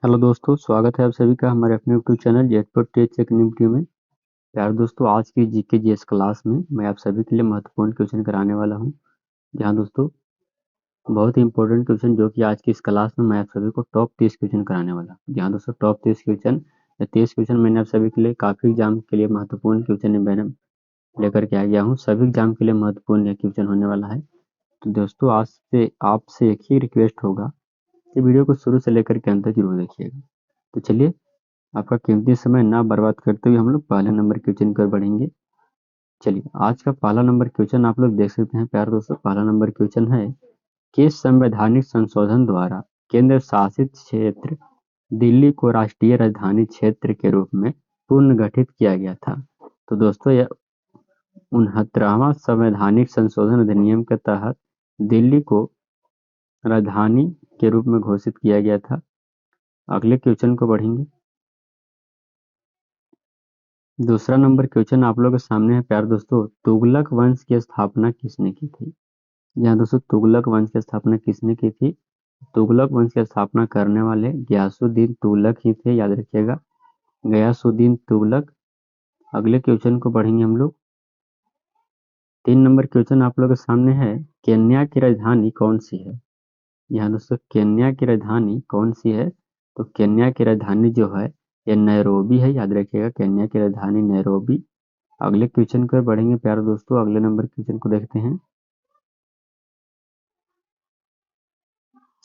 Hello दोस्तों, स्वागत है आप सभी का हमारे अपने YouTube channel Jet Tech new video में। यार दोस्तों, आज की जीके जीएस क्लास में मैं आप सभी के लिए महत्वपूर्ण क्वेश्चन कराने वाला हूं। जहां दोस्तों बहुत ही इंपॉर्टेंट क्वेश्चन जो कि आज की इस क्लास में मैं आप सभी को टॉप 30 क्वेश्चन कराने वाला हूँ। जहाँ दोस्तों टॉप 30 क्वेश्चन या 30 क्वेश्चन मैंने आप सभी के लिए काफ़ी एग्जाम के लिए महत्वपूर्ण क्वेश्चन मैंने लेकर के आ गया हूँ। सभी एग्जाम के लिए महत्वपूर्ण यह क्वेश्चन होने वाला है। तो दोस्तों आज से आपसे एक ही रिक्वेस्ट होगा कि वीडियो को शुरू से लेकर के अंत तक जरूर देखिएगा। तो चलिए, आपका कीमती समय ना बर्बाद करते हुए हम लोग पहले नंबर क्वेश्चन की ओर बढ़ेंगे। चलिए, आज का पहला नंबर क्वेश्चन आप लोग देख सकते हैं प्यारे दोस्तों। पहला नंबर क्वेश्चन है, किस संवैधानिक संशोधन द्वारा केंद्र शासित क्षेत्र दिल्ली को राष्ट्रीय राजधानी क्षेत्र के रूप में पुनर्गठित किया गया था? तो दोस्तों यह 69वां संवैधानिक संशोधन अधिनियम के तहत दिल्ली को राजधानी के रूप में घोषित किया गया था। अगले क्वेश्चन को बढ़ेंगे। दूसरा नंबर क्वेश्चन आप लोगों के सामने है प्यारे दोस्तों, तुगलक वंश की स्थापना किसने की थी? यहाँ दोस्तों तुगलक वंश की स्थापना किसने की थी? तुगलक वंश की स्थापना करने वाले गयासुद्दीन तुगलक ही थे, याद रखिएगा, गयासुद्दीन तुगलक। अगले क्वेश्चन को बढ़ेंगे हम लोग। 3 नंबर क्वेश्चन आप लोगों के सामने है, केन्या की राजधानी कौन सी है? यहाँ दोस्तों केन्या की राजधानी कौन सी है? तो केन्या की राजधानी जो है ये नैरोबी है, याद रखिएगा, केन्या की राजधानी नैरोबी। अगले क्वेश्चन पर बढ़ेंगे प्यारे दोस्तों। अगले नंबर क्वेश्चन को देखते हैं।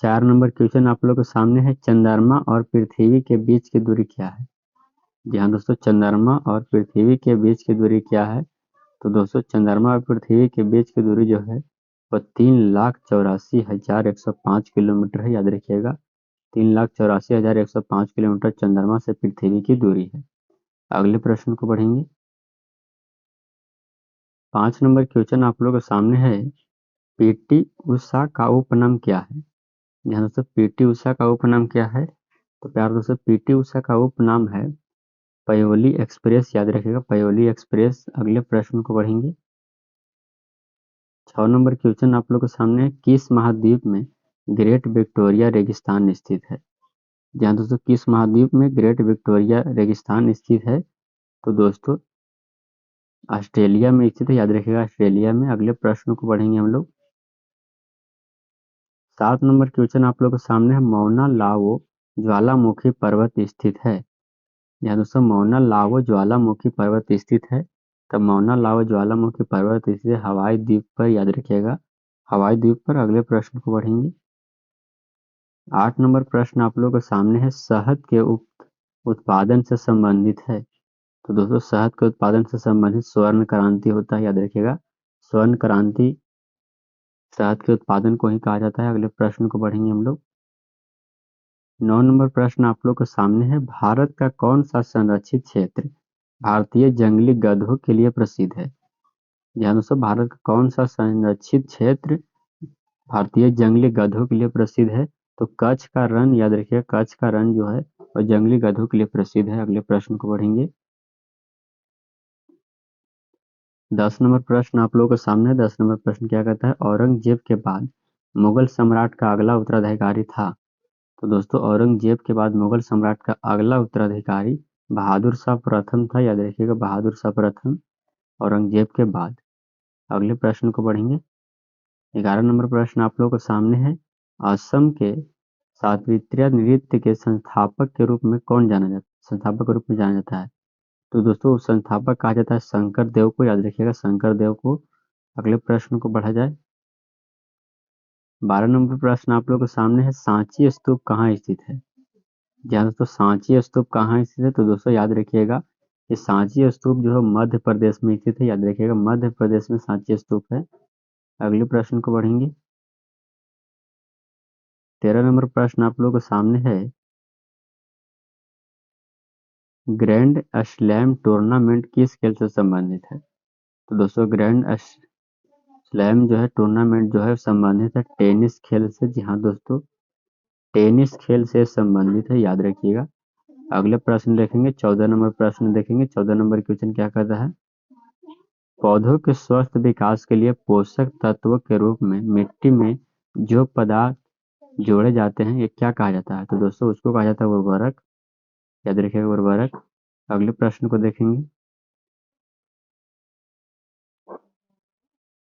4 नंबर क्वेश्चन आप लोग के सामने है, चंद्रमा और पृथ्वी के बीच की दूरी क्या है? जी हाँ दोस्तों, चंद्रमा और पृथ्वी के बीच की दूरी क्या है? तो दोस्तों चंद्रमा और पृथ्वी के बीच की दूरी जो है वो 3,84,105 किलोमीटर है, याद रखिएगा, 3,84,105 किलोमीटर चंद्रमा से पृथ्वी की दूरी है। अगले प्रश्न को बढ़ेंगे। 5 नंबर क्वेश्चन आप लोग के सामने है, पीटी उषा का उपनाम क्या है? यहाँ दोस्तों पीटी उषा का उपनाम क्या है? तो प्यार दोस्तों पीटी उषा का उपनाम है पयोली एक्सप्रेस, याद रखिएगा, पयोली एक्सप्रेस। अगले प्रश्न को बढ़ेंगे। 6 नंबर क्वेश्चन आप लोग के सामने, किस महाद्वीप में ग्रेट विक्टोरिया रेगिस्तान स्थित है? जहाँ दोस्तों किस महाद्वीप में ग्रेट विक्टोरिया रेगिस्तान स्थित है? तो दोस्तों ऑस्ट्रेलिया में स्थित है, याद रखिएगा, ऑस्ट्रेलिया में। अगले प्रश्न को बढ़ेंगे हम लोग। 7 नंबर क्वेश्चन आप लोग के सामने है, मौना लाओ ज्वालामुखी पर्वत स्थित है? यहाँ दोस्तों मौना लाओ ज्वालामुखी पर्वत स्थित है। तब मौना लाओ ज्वालामुखी पर्वत स्थित है हवाई द्वीप पर, याद रखिएगा, हवाई द्वीप पर। अगले प्रश्न को बढ़ेंगे। 8 नंबर प्रश्न आप लोगों के सामने है, शहद के उत्पादन से संबंधित है? तो दोस्तों शहद के उत्पादन से संबंधित स्वर्ण क्रांति होता है, याद रखिएगा, स्वर्ण क्रांति शहद के उत्पादन को ही कहा जाता है। अगले प्रश्न को बढ़ेंगे हम लोग। 9 नंबर प्रश्न आप लोग के सामने है, भारत का कौन सा संरक्षित क्षेत्र भारतीय जंगली गधों के लिए प्रसिद्ध है? ध्यान दोस्तों, भारत का कौन सा संरक्षित क्षेत्र भारतीय जंगली गधों के लिए प्रसिद्ध है? तो कच्छ का रण, याद रखिए, कच्छ का रण जो है वह जंगली गधों के लिए प्रसिद्ध है। अगले प्रश्न को बढ़ेंगे। 10 नंबर प्रश्न आप लोगों के सामने। 10 नंबर प्रश्न क्या कहता है, औरंगजेब के बाद मुगल सम्राट का अगला उत्तराधिकारी था? तो दोस्तों औरंगजेब के बाद मुगल सम्राट का अगला उत्तराधिकारी बहादुर शाह प्रथम था, याद रखिएगा, बहादुर शाह प्रथम औरंगजेब के बाद। अगले प्रश्न को बढ़ेंगे। 11 नंबर प्रश्न आप लोगों के सामने है, असम के सातवित्र्य नृत्य के संस्थापक के रूप में कौन जाना जाता है, संस्थापक के रूप में जाना जाता है? तो दोस्तों संस्थापक कहा जाता है शंकर देव को, याद रखिएगा, शंकर देव को। अगले प्रश्न को बढ़ा जाए। 12 नंबर प्रश्न आप लोगों के सामने है, सांची स्तूप कहाँ स्थित है? जहाँ दोस्तों सांची स्तूप कहाँ स्थित है? तो दोस्तों याद रखिएगा, ये सांची स्तूप जो है मध्य प्रदेश में स्थित है, याद रखिएगा, मध्य प्रदेश में सांची स्तूप है। अगले प्रश्न को बढ़ेंगे। 13 नंबर प्रश्न आप लोगों के सामने है, ग्रैंड स्लैम टूर्नामेंट किस खेल से संबंधित है? तो दोस्तों ग्रैंड स्लैम जो है टूर्नामेंट जो है संबंधित है टेनिस खेल से। जी हाँ दोस्तों, टेनिस खेल से संबंधित है, याद रखिएगा। अगले प्रश्न देखेंगे, 14 नंबर प्रश्न देखेंगे। 14 नंबर क्वेश्चन क्या कहता है, पौधों के स्वस्थ विकास के लिए पोषक तत्व के रूप में मिट्टी में जो पदार्थ जोड़े जाते हैं ये क्या कहा जाता है? तो दोस्तों उसको कहा जाता है उर्वरक। याद रखिएगा उर्वरक। अगले प्रश्न को देखेंगे।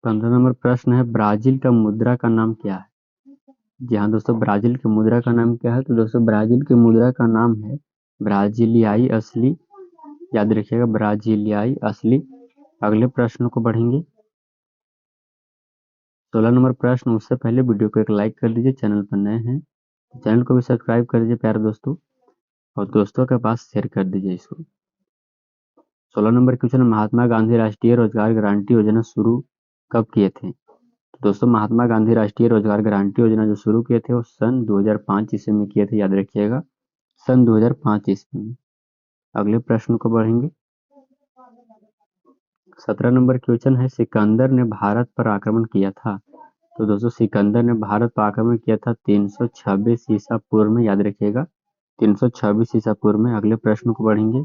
15 नंबर प्रश्न है, ब्राजील का मुद्रा का नाम क्या है? जी हाँ दोस्तों, ब्राजील की मुद्रा का नाम क्या है? तो दोस्तों ब्राजील की मुद्रा का नाम है ब्राजीलियाई असली। याद रखिएगा ब्राजीलियाई असली। अगले प्रश्न को बढ़ेंगे। 16 नंबर प्रश्न, उससे पहले वीडियो को एक लाइक कर दीजिए, चैनल पर नए हैं तो चैनल को भी सब्सक्राइब कर दीजिए प्यारे दोस्तों, और दोस्तों के पास शेयर कर दीजिए इसको। 16 नंबर क्वेश्चन, महात्मा गांधी राष्ट्रीय रोजगार गारंटी योजना शुरू कब किए थे? तो दोस्तों महात्मा गांधी राष्ट्रीय रोजगार गारंटी योजना जो शुरू किए थे वो सन 2005 ईस्वी में किए थे। याद रखिएगा सन 2005 ईस्वी में। अगले प्रश्न को बढ़ेंगे। 17 नंबर क्वेश्चन है, सिकंदर ने भारत पर आक्रमण किया था? तो दोस्तों सिकंदर ने भारत पर आक्रमण किया था 326 ईसा पूर्व में। याद रखिएगा 326 ईसा पूर्व में। अगले प्रश्न को बढ़ेंगे।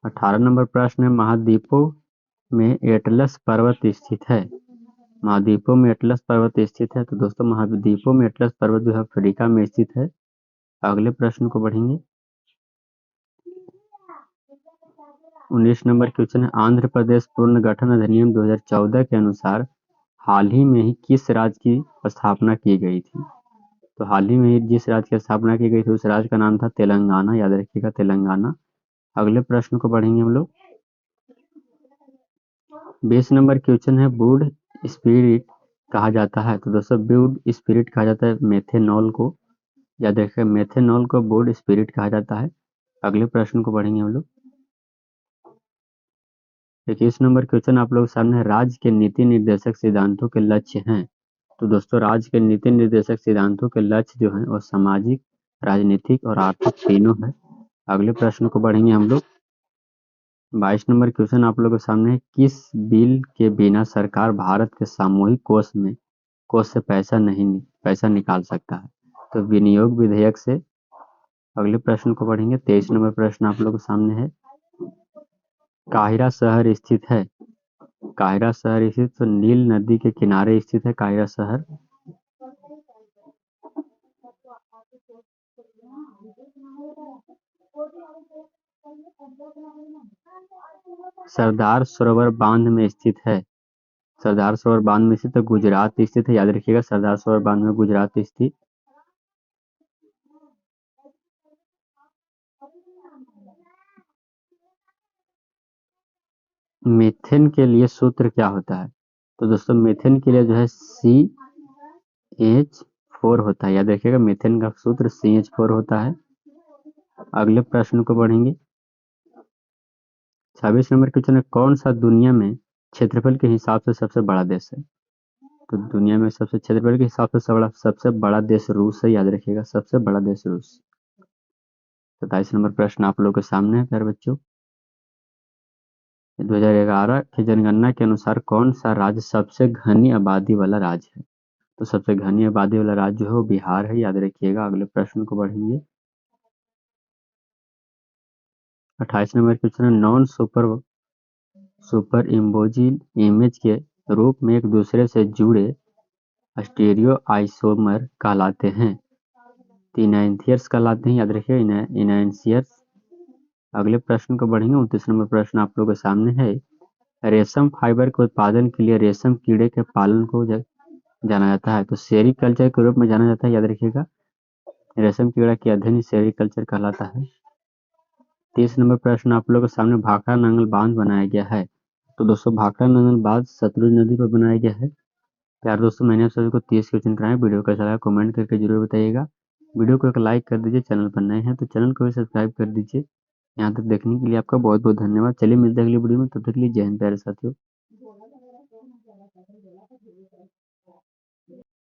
18 नंबर प्रश्न है, महाद्वीपों में एटलस पर्वत स्थित है? महाद्वीपों में एटलस पर्वत स्थित है? तो दोस्तों महाद्वीपों में एटलस पर्वत जो है अफ्रीका में स्थित है। अगले प्रश्न को बढ़ेंगे। 19 नंबर क्वेश्चन है, आंध्र प्रदेश पुनर्गठन अधिनियम 2014 के अनुसार हाल ही में ही किस राज्य की स्थापना की गई थी? तो हाल ही में ही जिस राज्य की स्थापना की गई थी उस राज्य का नाम था तेलंगाना। याद रखिएगा तेलंगाना। अगले प्रश्न को बढ़ेंगे हम लोग। 20 नंबर क्वेश्चन है, वुड स्पिरिट कहा जाता है? तो दोस्तों वुड स्पिरिट कहा जाता है मेथेनॉल को। याद रखिएगा मेथेनॉल को वुड स्पिरिट कहा जाता है। अगले प्रश्न को बढ़ेंगे हम लोग। 21 नंबर क्वेश्चन आप लोग सामने, राज्य के नीति निर्देशक सिद्धांतों के लक्ष्य हैं? तो दोस्तों राज्य के नीति निर्देशक सिद्धांतों के लक्ष्य जो हैं वो सामाजिक, राजनीतिक और आर्थिक तीनों है। अगले प्रश्न को बढ़ेंगे हम लोग। 22 नंबर क्वेश्चन आप लोगों के सामने है, किस बिल के बिना सरकार भारत के सामूहिक कोष से पैसा निकाल सकता है? तो विनियोग विधेयक से। अगले प्रश्न को बढ़ेंगे। 23 नंबर प्रश्न आप लोगों के सामने है, काहिरा शहर स्थित है? काहिरा शहर स्थित तो नील नदी के किनारे स्थित है काहिरा शहर। सरदार सरोवर बांध में स्थित है? सरदार सरोवर बांध में स्थित तो गुजरात स्थित है। याद रखिएगा सरदार सरोवर बांध में गुजरात स्थित। मीथेन के लिए सूत्र क्या होता है? तो दोस्तों मीथेन के लिए जो है CH4 होता है। याद रखिएगा मीथेन का सूत्र CH4 होता है। अगले प्रश्न को बढ़ेंगे। 26 नंबर क्वेश्चन है, कौन सा दुनिया में क्षेत्रफल के हिसाब से सबसे बड़ा देश है? तो दुनिया में सबसे क्षेत्रफल के हिसाब से सबसे बड़ा देश रूस है। याद रखिएगा सबसे बड़ा देश रूस। 27 नंबर प्रश्न आप लोगों के सामने है प्यारे बच्चों। 2011 की जनगणना के अनुसार कौन सा राज्य सबसे घनी आबादी वाला राज्य है? तो सबसे घनी आबादी वाला राज्य जो है वो बिहार है। याद रखिएगा। अगले प्रश्न को बढ़ेंगे। 28 नंबर क्वेश्चन है, नॉन सुपर इम्पोजिट इमेज के रूप में एक दूसरे से जुड़े स्टीरियो आइसोमर कहलाते हैं? तो इनैंथियर्स कहलाते हैं। याद रखिए इनैंशियर्स। अगले प्रश्न को बढ़ेंगे। 29 नंबर प्रश्न आप लोगों के सामने है, रेशम फाइबर के उत्पादन के लिए रेशम कीड़े के पालन को जाना जाता है? तो सेरीकल्चर के रूप में जाना जाता है। याद रखिएगा रेशम कीड़ा के अध्ययन सेरीकल्चर कहलाता है। 30 नंबर प्रश्न आप लोगों के सामने, भाखड़ा नंगल बांध बनाया गया है? तो दोस्तों भाखड़ा नंगल बांध सतलुज नदी पर बनाया गया है। यार दोस्तों मैंने आप सभी को 30 क्वेश्चन कराए। वीडियो कैसा लगा कमेंट करके जरूर बताइएगा। वीडियो को एक लाइक कर दीजिए, चैनल पर नए हैं तो चैनल को भी सब्सक्राइब कर दीजिए। यहाँ तक देखने के लिए आपका बहुत बहुत धन्यवाद। चलिए मिलते हैं अगली वीडियो में, तब तक के लिए जय हिंद प्यारे साथियों।